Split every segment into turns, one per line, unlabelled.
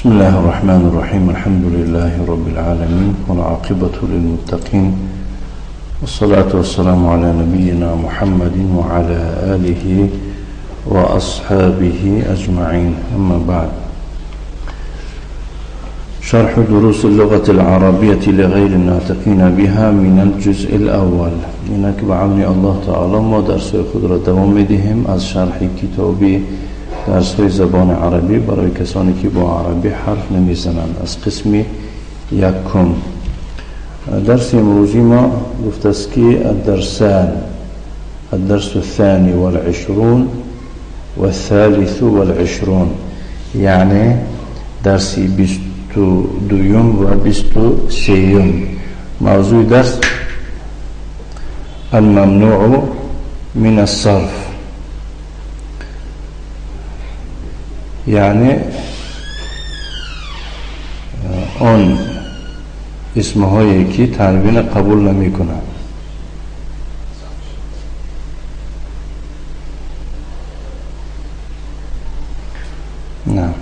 بسم الله الرحمن الرحيم. الحمد لله رب العالمين والعاقبة للمتقين والصلاة والسلام على نبينا محمد وعلى آله وأصحابه أجمعين. أما بعد، شرح دروس اللغة العربية لغير الناطقين بها من الجزء الأول. إنك بعون الله تعالى ما درس خود دوام دهم از شرح كتاب درس زبان عربی برای کسانی که با عربی حرف نمیزنند از قسم یکم. درس امروزی ما گفته است که الدرس الثاني والعشرون والثالث والعشرون، یعنی درسی 22 و 23. موضوع درس الممنوع من الصرف، یعنی آن اسمهایی که تنوین قبول نمی کنند. نعم.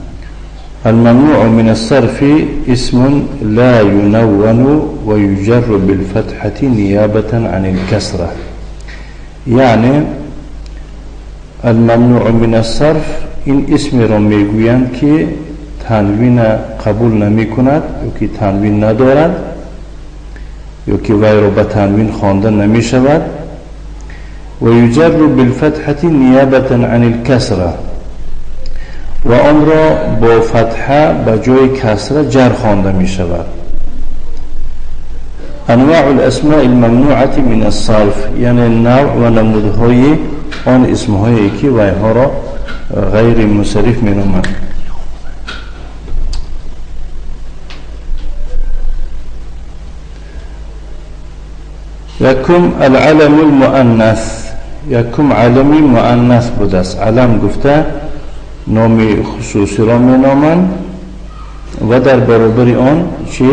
الممنوع من الصرف اسم لا ينون ويجر بالفتحة نيابة عن الكسرة. يعني الممنوع من الصرف این اسم را میگویند که تنوین قبول نمی کند یا که تنوین ندارد یا که وی را به تنوین خوانده نمی شود. و یجر بالفتحة نیابة عن الکسره، و آن را با فتحه به جای کسره جر خوانده می شود. انواع الاسماء الممنوعة من الصرف، یعنی نوع و نمودهای آن اسمهایی که وی ها را غیر منصرف می نامند. یکم العلم المؤنث، یکم علمی مؤنث بوده است. علم گفته نام خصوصی را می نامند و در برابر آن چی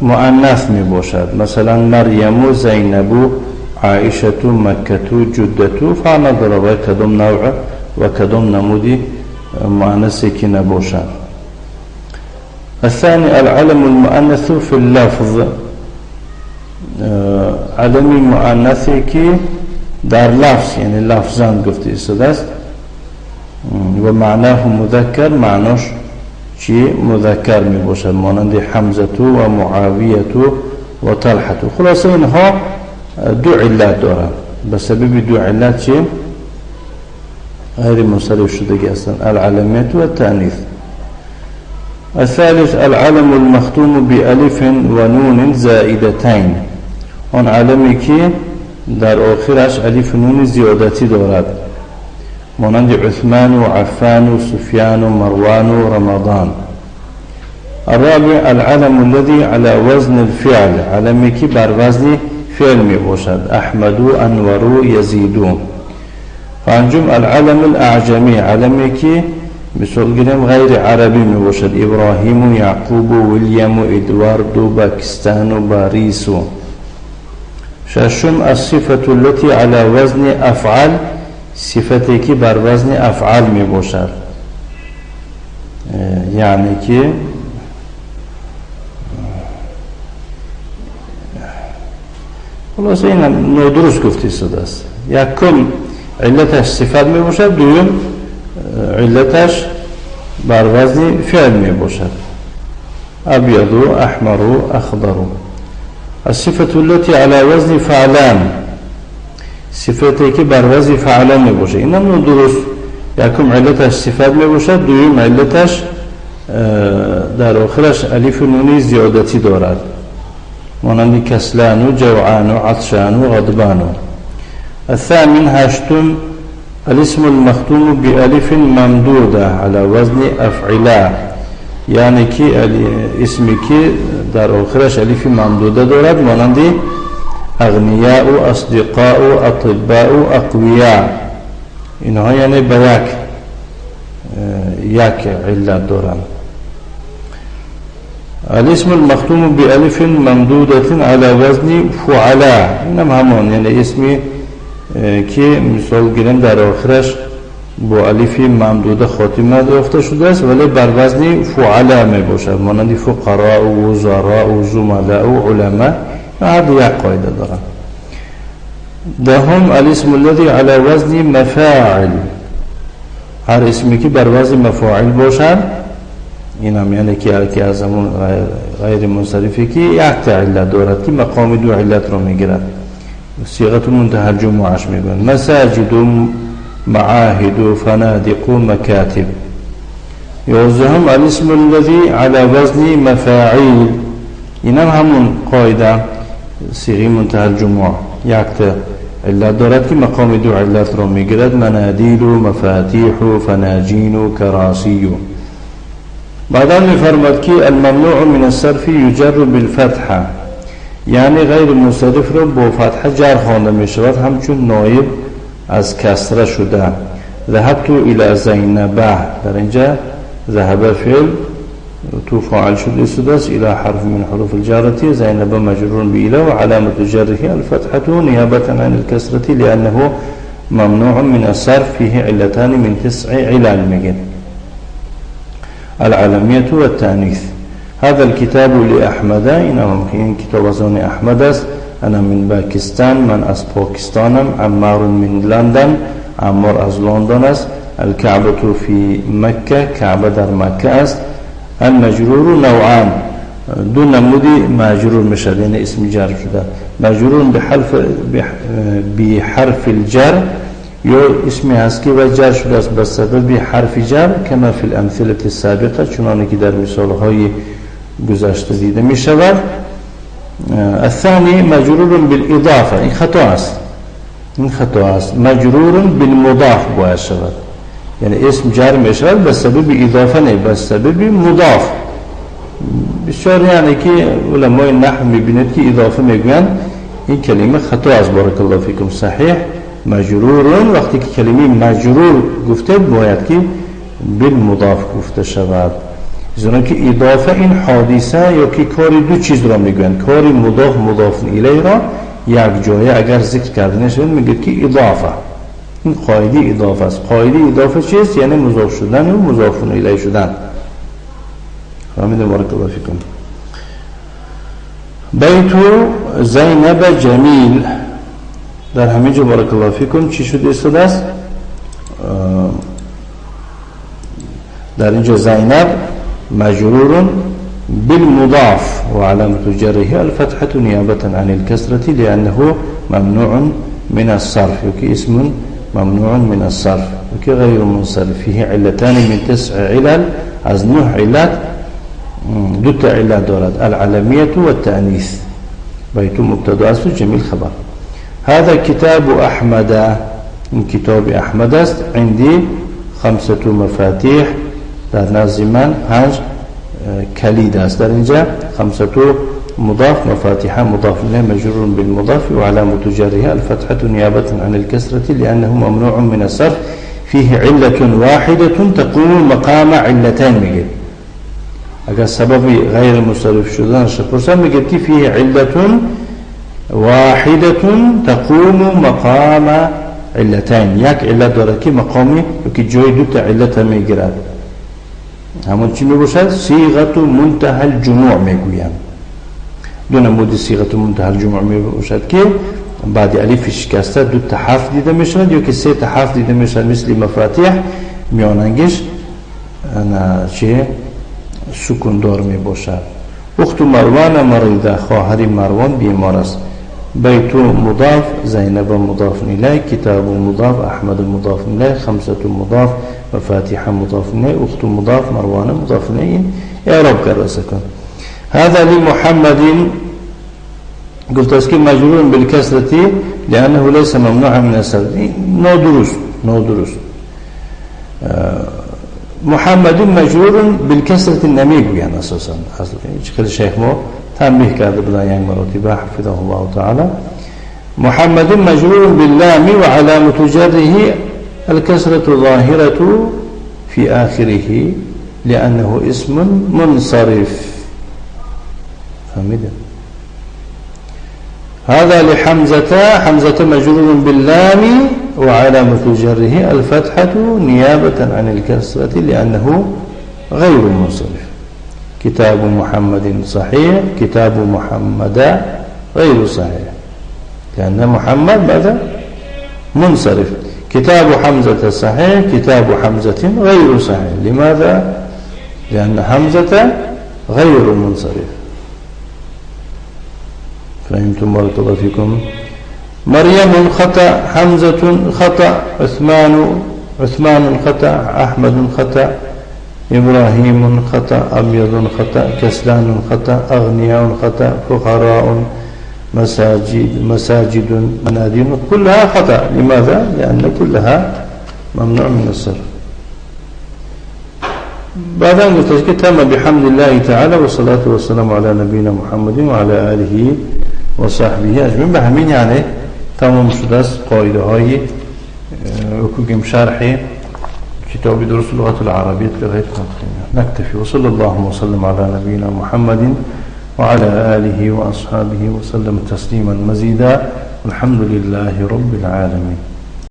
مؤنث می باشد. مثلا مریم و زینب و عائشة مكة جدة، فنظر و کدام نوع و کدام نمودی مؤنثی که نباشد. الثاني العلم المؤنث في اللفظ، علمی مؤنثی که در لفظ یعنی لفظاً گفته شده است و معناه مذکر، معناش چی مذکر می باشد، مانند حمزة و معاویة و طلحة. خلاصه اینها دو علت دارند، به سبب دو علت چی غیر منصرف شدگی هستند، العلمیت و التأنیث. الثالث العلم المختوم بألف و نون زائدتين، آن علمی که در آخرش الف و نون زیادتی دارد، مانند عثمان و عفان و سفیان و مروان و رمضان. الرابع العلم الذي على وزن الفعل، علمی که بر وزن فعل می باشد، احمد و انور و یزید. پنجم العلم الاعجمی، علمی که مثال گیریم غیر عربی می باشد، ابراهیم و یعقوب و ویلیام و ادوارد و باکستان و باریس. ششم الصفة التي على وزن افعل، صفتی که بر وزن افعل می باشد، یعنی که خلاصه این نادرست گفته شده است. یکم علتش صفت می باشد، دوم علتش بر وزن فعل می باشد، ابیض و احمر و اخضر. الصفة التي على وزن فعلان، صفتی که بر وزن فعلان می باشد، این هم نادرست. یکم علتش صفت می باشد، دوم علتش در آخرش الف و نون زیادتی دارد، مانند کسلان و جوعان و عطشان و غضبان. الثامن هشتم الاسم المختوم بألف ممدوده على وزن افعلا، یعنی که اسمی که در آخرش الف ممدوده دارد، مانند اغنیاء و اصدقاء و اطباء و اقویاء. اینها یعنی به یک علت دارند. الاسم المختوم بألف ممدودة على وزن فعلا، اینم همان یعنی اسمی که مثال گیریم در آخرش با الف ممدوده خاتمه گرفته شده است ولی بر وزن فعلا می باشد مانند فقراء و وزراء و زملاء و علماء هر دو یک قاعده دارند. دهم الاسم الذي على وزن مفاعل هر اسمی که بر وزن مفاعل باشد این هم یعنی که از همون غیر منصرفی که یک علت دارد که مقام دو علت رو میگیرد صيغه منتهى الجموعش میگن مساجد معاهد فنادق مكاتب. يوزهم الاسم الذي على وزن مفاعيل اینم همون قاعده صيغه منتهى الجموع یک علت دارد که مقام دو علت رو میگیرد منادیل و مفاتیح و فناجین و کراسی. بعدا میفرماد که الممنوع من الصرف يجر بالفتحه یعنی غیر منصرف رو با فتحه جر خوانده می شود همچون نایب از کسره شده. ذهبت الى زینبه در اینجا ذهب فعل تو فاعل شده است الى حرف من حروف الجارة زینبه مجرور بإلى وعلامة جره الفتحة نيابة عن الكسرة لأنه ممنوع من الصرف فيه علتان من 9 علل میگن العالمية والتأنيث. هذا الكتاب لأحمد إنه ممكن كتاب زون أحمد است. أنا من باكستان من از باكستانم. عمار من لندن عمار از لندن است. الكعبة في مكة كعبة در مكة است. المجرور نوعان دو نمودی مجرور میشد یعنی اسم جر شده مجرور بحرف الجر یا اسمی هست که و جر شده است بسبب حرف جر كما في الامثله السابقه چنانه که در مثال های گذشته دیده می شود. الثاني مجرور بالاضافه این خطا است مجرور بالمضاف باید شود یعنی اسم جر می شود بسبب اضافه نه بسبب مضاف. بسیار یعنی که علمای نحو می بینید که اضافه میگویند این کلمه خطا است. بارک الله فیکم. صحیح مجرورون وقتی که کلمه مجرور گفته باید که بالمضاف گفته شود زیرا که اضافه این حادثه یا که کاری دو چیز را میگویند کاری مضاف الیه را یک جایه اگر ذکر کرده نشود میگه که اضافه این قاعده اضافه است. قاعده اضافه چیست؟ یعنی مضاف شدن و مضاف الیه شدن. فهمیدم؟ بارک الله فیکم. بیت زینب جمیل در همه جا بارک الله فیکم چی شده استاده است؟ در اینجا زینب مجرور بالمضاف وعلامة جره الفتحة نيابة عن الكسرة لأنه ممنوع من الصرف وكي اسم ممنوع من الصرف وكي غير منصرف فيه علتان من 9 علل از 9 علات دوت علات دارد العلمية والتأنيث. بيت مبتدا است جميل خبر. هذا كتاب أحمد من كتاب أحمد است. عندي 5 مفاتيح در نزد من 5 کلید است. در اینجا 5 مضاف مفاتيح مضاف إليه مجرور بالمضاف وعلامة جره الفتحة نيابة عن الكسرة لأنه ممنوع من الصرف فيه علة واحدة تقوم مقام علتين میگه. اگر سبب غیر منصرف شدنش پرسم میگه که فيه علة واحدة تقوم مقام علتين یک علت داره که مقامی که جای دو تا علت میگیرد همون چی میباشد؟ صيغه منتهى الجموع میگویم. دو نمود صيغه منتهى الجموع میباشد که بعد الف شکسته دو تا حرف دیده میشود یا که 3 تا حرف دیده میشود مثل مفاتیح میاننگش چه سکون دار میباشد. اخت مروان مریضه خواهر مروان بیمار است. بیت مضاف زینب مضاف الیه کتاب مضاف احمد مضاف الیه 5 مضاف مفاتيح مضاف إليه أخت مضاف مروان مضاف إليه إعراب كرسكن. هذا لمحمد قلت اسكي مجرور بالكسرة لأنه ليس ممنوعا من الصرف. نو دروس محمد مجرور بالكسرة النميق يعني أساسا خلي الشيخ مو تنبيه كذا بلا يعني مراتبه حفظه الله تعالى. محمد مجرور باللام وعلامة جره الكسرة ظاهرة في آخره لأنه اسم منصرف. فهمت؟ هذا لحمزة حمزة مجرور باللام وعلامة جره الفتحة نيابة عن الكسرة لأنه غير منصرف. كتاب محمد صحيح، كتاب محمد غير صحيح، لأن محمد ماذا؟ منصرف. كتاب حمزة صحيح، كتاب حمزة غير صحيح. لماذا؟ لأن حمزة غير منصرف. فهمتم بارك الله فيكم؟ مريم خطأ، حمزة خطأ، عثمان خطأ، أحمد خطأ، إبراهيم خطأ، أبيض خطأ، كسلان خطأ، أغنياء خطأ، فقراء، مساجد، منادين، كلها خطأ. لماذا؟ لأن كلها ممنوع من الصرف. بعد أن قلت تم بحمد الله تعالى والصلاة والسلام على نبينا محمد وعلى آله وصحبه أجمعين. بهمين يعني تمام شداس قاعدة هاي وكم شرحي كتاب درس اللغة العربية لغاية نكتفي. وصلى الله وسلم على نبينا محمد وعلى آله وأصحابه وسلم تسليما مزيدا. والحمد لله رب العالمين.